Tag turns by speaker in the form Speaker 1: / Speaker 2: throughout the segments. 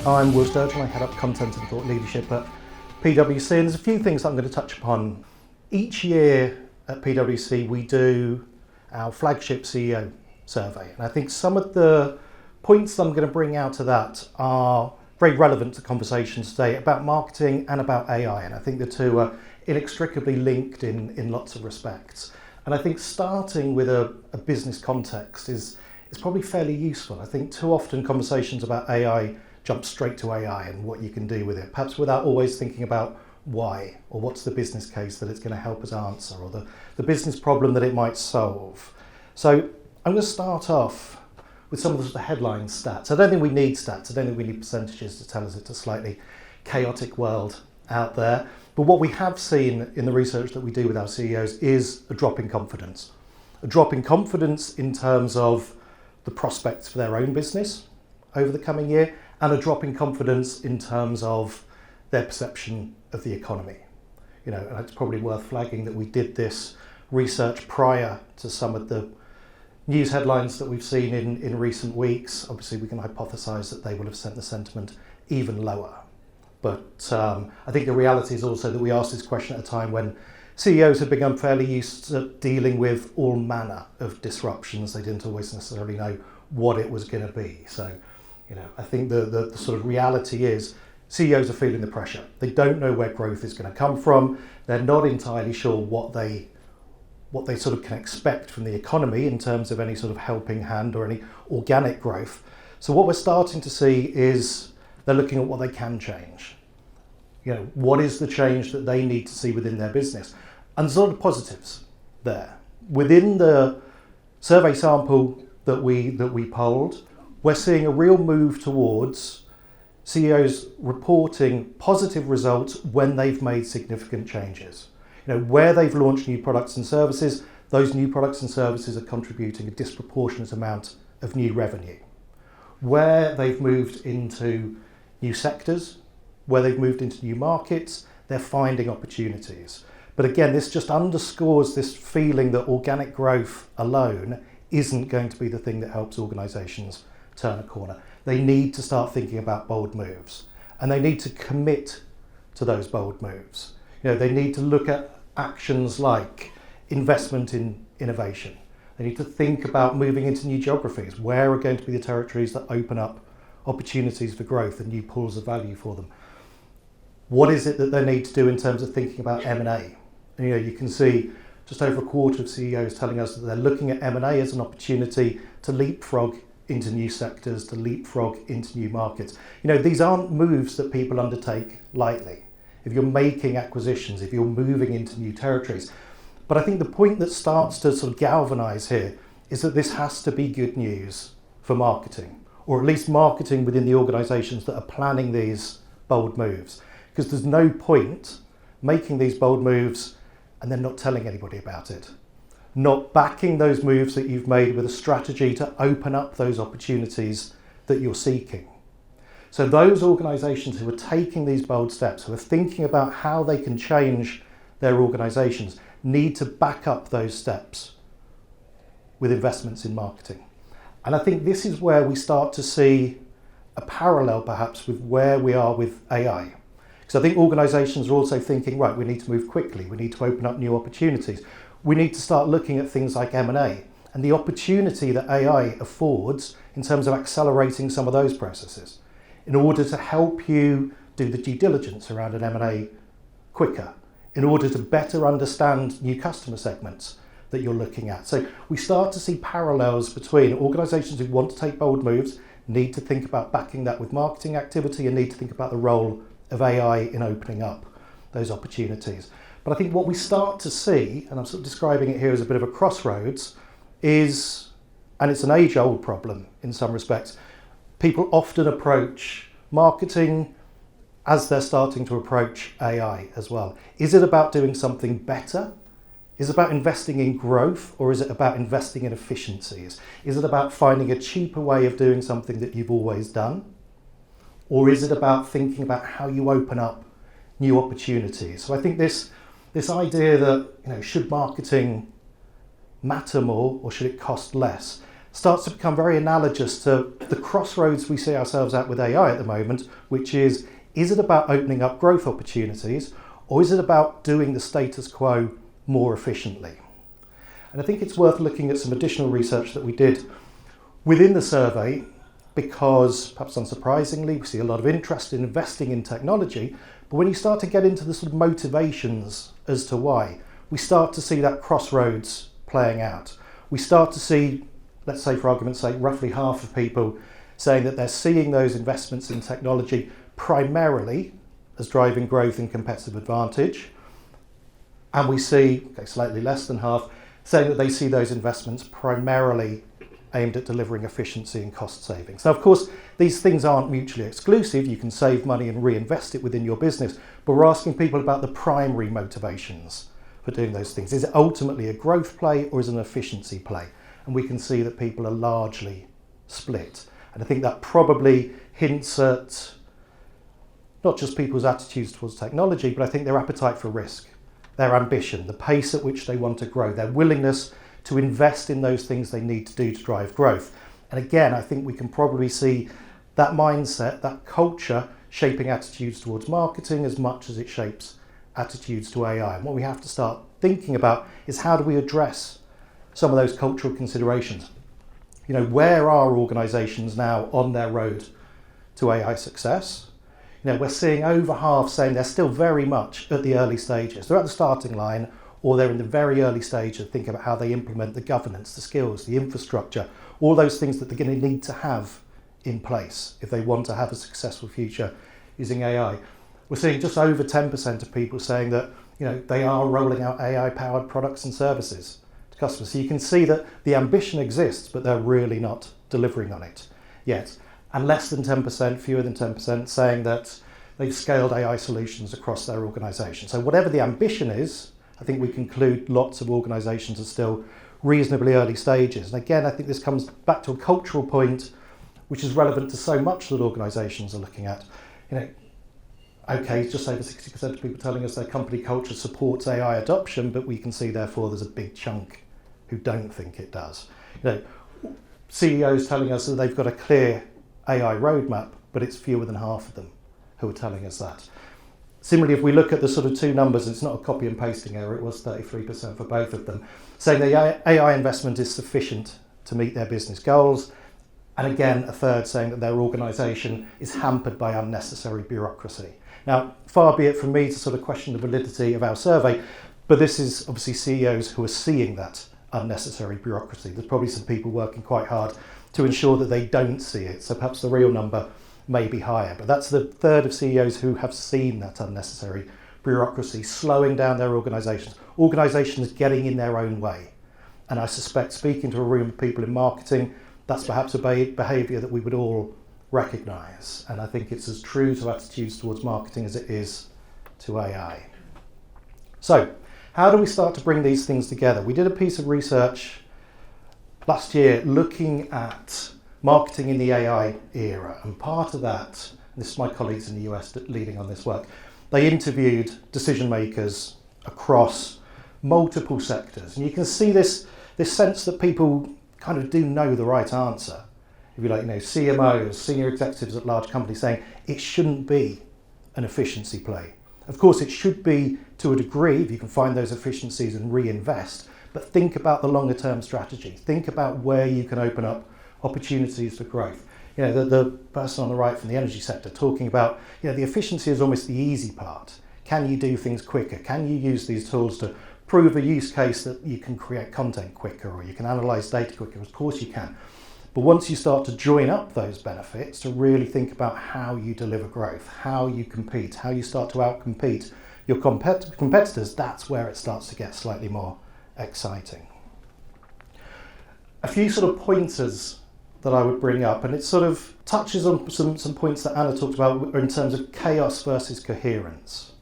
Speaker 1: I'm Will Sturgeon, I head up content and thought leadership at PwC, and there's a few things I'm going to touch upon. Each year at PwC we do our flagship CEO survey, and I think some of the points that I'm going to bring out of that are very relevant to conversations today about marketing and about AI, and I think the two are inextricably linked in lots of respects. And I think starting with a business context is probably fairly useful. I think too often conversations about AI jump straight to AI and what you can do with it, perhaps without always thinking about why, or what's the business case that it's going to help us answer, or the business problem that it might solve. So I'm going to start off with some of the headline stats. I don't think we need stats, I don't think we need percentages to tell us it's a slightly chaotic world out there. But what we have seen in the research that we do with our CEOs is a drop in confidence. A drop in confidence in terms of the prospects for their own business over the coming year, and a drop in confidence in terms of their perception of the economy. And it's probably worth flagging that we did this research prior to some of the news headlines that we've seen in recent weeks. Obviously, we can hypothesize that they will have sent the sentiment even lower. But I think the reality is also that we asked this question at a time when CEOs had become fairly used to dealing with all manner of disruptions. They didn't always necessarily know what it was going to be. So, I think the sort of reality is CEOs are feeling the pressure. They don't know where growth is going to come from. They're not entirely sure what they sort of can expect from the economy in terms of any sort of helping hand or any organic growth. So what we're starting to see is they're looking at what they can change. What is the change that they need to see within their business? And there's a lot of positives there. Within the survey sample that we polled, we're seeing a real move towards CEOs reporting positive results when they've made significant changes. Where they've launched new products and services, those new products and services are contributing a disproportionate amount of new revenue. Where they've moved into new sectors, where they've moved into new markets, they're finding opportunities. But again, this just underscores this feeling that organic growth alone isn't going to be the thing that helps organisations turn a corner. They need to start thinking about bold moves, and they need to commit to those bold moves. They need to look at actions like investment in innovation. They need to think about moving into new geographies. Where are going to be the territories that open up opportunities for growth and new pools of value for them? What is it that they need to do in terms of thinking about M&A? You can see just over a quarter of CEOs telling us that they're looking at M&A as an opportunity to leapfrog into new sectors, to leapfrog into new markets. These aren't moves that people undertake lightly. If you're making acquisitions, if you're moving into new territories. But I think the point that starts to sort of galvanise here is that this has to be good news for marketing, or at least marketing within the organisations that are planning these bold moves. Because there's no point making these bold moves and then not telling anybody about it. Not backing those moves that you've made with a strategy to open up those opportunities that you're seeking. So those organisations who are taking these bold steps, who are thinking about how they can change their organisations, need to back up those steps with investments in marketing. And I think this is where we start to see a parallel perhaps with where we are with AI. Because I think organisations are also thinking, right, we need to move quickly, we need to open up new opportunities. We need to start looking at things like M&A and the opportunity that AI affords in terms of accelerating some of those processes in order to help you do the due diligence around an M&A quicker, in order to better understand new customer segments that you're looking at. So we start to see parallels between organisations who want to take bold moves, need to think about backing that with marketing activity, and need to think about the role of AI in opening up those opportunities. But I think what we start to see, and I'm sort of describing it here as a bit of a crossroads, is, and it's an age-old problem in some respects, people often approach marketing as they're starting to approach AI as well. Is it about doing something better? Is it about investing in growth, or is it about investing in efficiencies? Is it about finding a cheaper way of doing something that you've always done? Or is it about thinking about how you open up new opportunities? So I think this idea that, should marketing matter more or should it cost less, starts to become very analogous to the crossroads we see ourselves at with AI at the moment, which is it about opening up growth opportunities, or is it about doing the status quo more efficiently? And I think it's worth looking at some additional research that we did within the survey, because perhaps unsurprisingly, we see a lot of interest in investing in technology, but when you start to get into the sort of motivations as to why, we start to see that crossroads playing out. We start to see, let's say for argument's sake, roughly half of people saying that they're seeing those investments in technology primarily as driving growth and competitive advantage. And we see, slightly less than half, saying that they see those investments primarily aimed at delivering efficiency and cost savings. Now, of course, these things aren't mutually exclusive. You can save money and reinvest it within your business, but we're asking people about the primary motivations for doing those things. Is it ultimately a growth play or is it an efficiency play? And we can see that people are largely split. And I think that probably hints at not just people's attitudes towards technology, but I think their appetite for risk, their ambition, the pace at which they want to grow, their willingness to invest in those things they need to do to drive growth. And again, I think we can probably see that mindset, that culture, shaping attitudes towards marketing as much as it shapes attitudes to AI. And what we have to start thinking about is how do we address some of those cultural considerations? Where are organisations now on their road to AI success? We're seeing over half saying they're still very much at the early stages. They're at the starting line, or they're in the very early stage of thinking about how they implement the governance, the skills, the infrastructure, all those things that they're going to need to have in place if they want to have a successful future using AI. We're seeing just over 10% of people saying that they are rolling out AI-powered products and services to customers. So you can see that the ambition exists, but they're really not delivering on it yet. And less than 10%, fewer than 10%, saying that they've scaled AI solutions across their organisation. So whatever the ambition is, I think we conclude lots of organisations are still reasonably early stages. And again, I think this comes back to a cultural point which is relevant to so much that organisations are looking at. Just over 60% of people telling us their company culture supports AI adoption, but we can see therefore there's a big chunk who don't think it does. CEOs telling us that they've got a clear AI roadmap, but it's fewer than half of them who are telling us that. Similarly, if we look at the sort of two numbers, it's not a copy and pasting error, it was 33% for both of them, saying the AI investment is sufficient to meet their business goals. And again, a third saying that their organisation is hampered by unnecessary bureaucracy. Now, far be it from me to sort of question the validity of our survey, but this is obviously CEOs who are seeing that unnecessary bureaucracy. There's probably some people working quite hard to ensure that they don't see it. So perhaps the real number may be higher, but that's the third of CEOs who have seen that unnecessary bureaucracy slowing down their organisations getting in their own way. And I suspect, speaking to a room of people in marketing, that's perhaps a behaviour that we would all recognise. And I think it's as true to attitudes towards marketing as it is to AI. So how do we start to bring these things together? We did a piece of research last year looking at marketing in the AI era, and part of that, and this is my colleagues in the US leading on this work, they interviewed decision makers across multiple sectors, and you can see this sense that people kind of do know the right answer. If you like, CMOs, senior executives at large companies saying it shouldn't be an efficiency play. Of course, it should be to a degree if you can find those efficiencies and reinvest, but think about the longer term strategy. Think about where you can open up opportunities for growth. The person on the right from the energy sector talking about, the efficiency is almost the easy part. Can you do things quicker? Can you use these tools to prove a use case that you can create content quicker or you can analyse data quicker? Of course you can. But once you start to join up those benefits to really think about how you deliver growth, how you compete, how you start to outcompete your competitors, that's where it starts to get slightly more exciting. A few sort of pointers that I would bring up, and it sort of touches on some points that Anna talked about in terms of chaos versus coherence.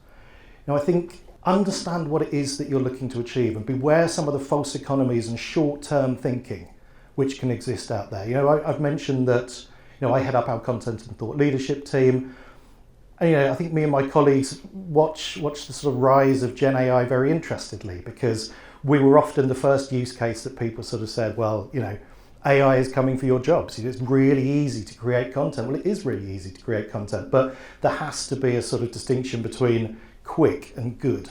Speaker 1: I think understand what it is that you're looking to achieve and beware some of the false economies and short-term thinking which can exist out there. I've mentioned that I head up our content and thought leadership team, and I think me and my colleagues watch the sort of rise of Gen AI very interestedly, because we were often the first use case that people sort of said, well, AI is coming for your jobs. It's really easy to create content. Well, it is really easy to create content, but there has to be a sort of distinction between quick and good.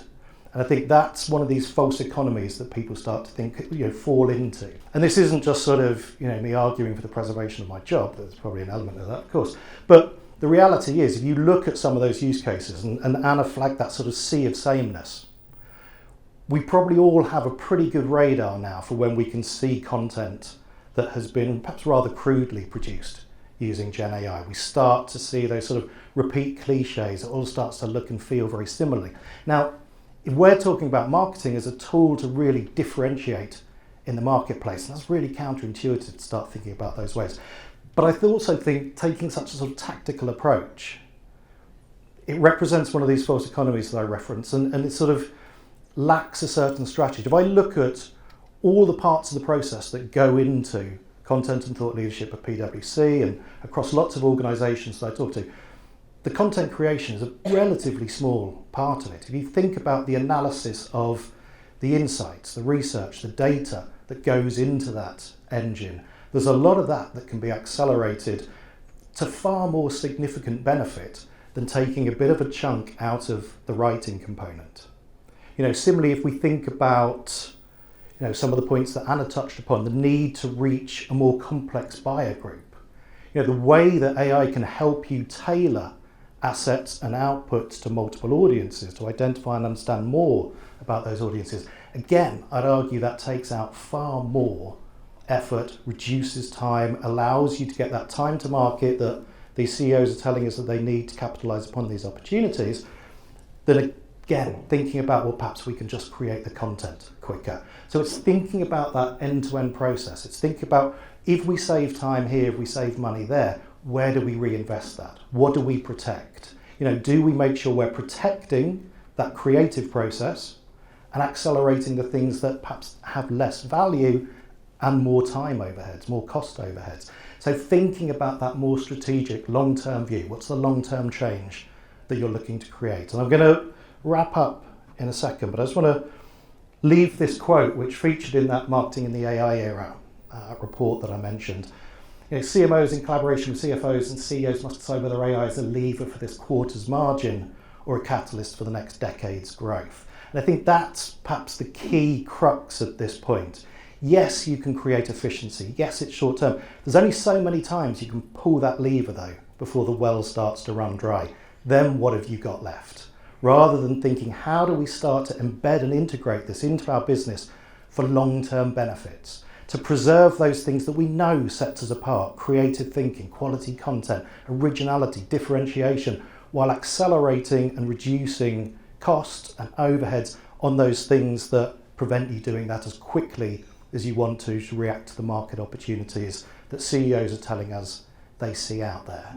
Speaker 1: And I think that's one of these false economies that people start to think, fall into. And this isn't just sort of, me arguing for the preservation of my job. There's probably an element of that, of course. But the reality is, if you look at some of those use cases, and Anna flagged that sort of sea of sameness, we probably all have a pretty good radar now for when we can see content that has been perhaps rather crudely produced using Gen AI. We start to see those sort of repeat cliches. It all starts to look and feel very similarly. Now, if we're talking about marketing as a tool to really differentiate in the marketplace, and that's really counterintuitive to start thinking about those ways. But I also think taking such a sort of tactical approach, it represents one of these false economies that I reference, and it sort of lacks a certain strategy. If I look at all the parts of the process that go into content and thought leadership at PwC and across lots of organisations that I talk to, the content creation is a relatively small part of it. If you think about the analysis of the insights, the research, the data that goes into that engine, there's a lot of that can be accelerated to far more significant benefit than taking a bit of a chunk out of the writing component. Similarly, if we think about some of the points that Anna touched upon, the need to reach a more complex buyer group. The way that AI can help you tailor assets and outputs to multiple audiences to identify and understand more about those audiences. Again, I'd argue that takes out far more effort, reduces time, allows you to get that time to market that these CEOs are telling us that they need to capitalize upon these opportunities, than again, thinking about, well, perhaps we can just create the content quicker. So it's thinking about that end-to-end process. It's thinking about, if we save time here, if we save money there, where do we reinvest that? What do we protect? Do we make sure we're protecting that creative process and accelerating the things that perhaps have less value and more time overheads, more cost overheads? So thinking about that more strategic long-term view. What's the long-term change that you're looking to create? And I'm going to wrap up in a second, but I just want to leave this quote which featured in that Marketing in the AI Era report that I mentioned. CMOs in collaboration with CFOs and CEOs must decide whether AI is a lever for this quarter's margin or a catalyst for the next decade's growth. And I think that's perhaps the key crux at this point. Yes, you can create efficiency. Yes, it's short term. There's only so many times you can pull that lever though before the well starts to run dry. Then what have you got left? Rather than thinking, how do we start to embed and integrate this into our business for long-term benefits? To preserve those things that we know sets us apart: creative thinking, quality content, originality, differentiation, while accelerating and reducing costs and overheads on those things that prevent you doing that as quickly as you want to react to the market opportunities that CEOs are telling us they see out there.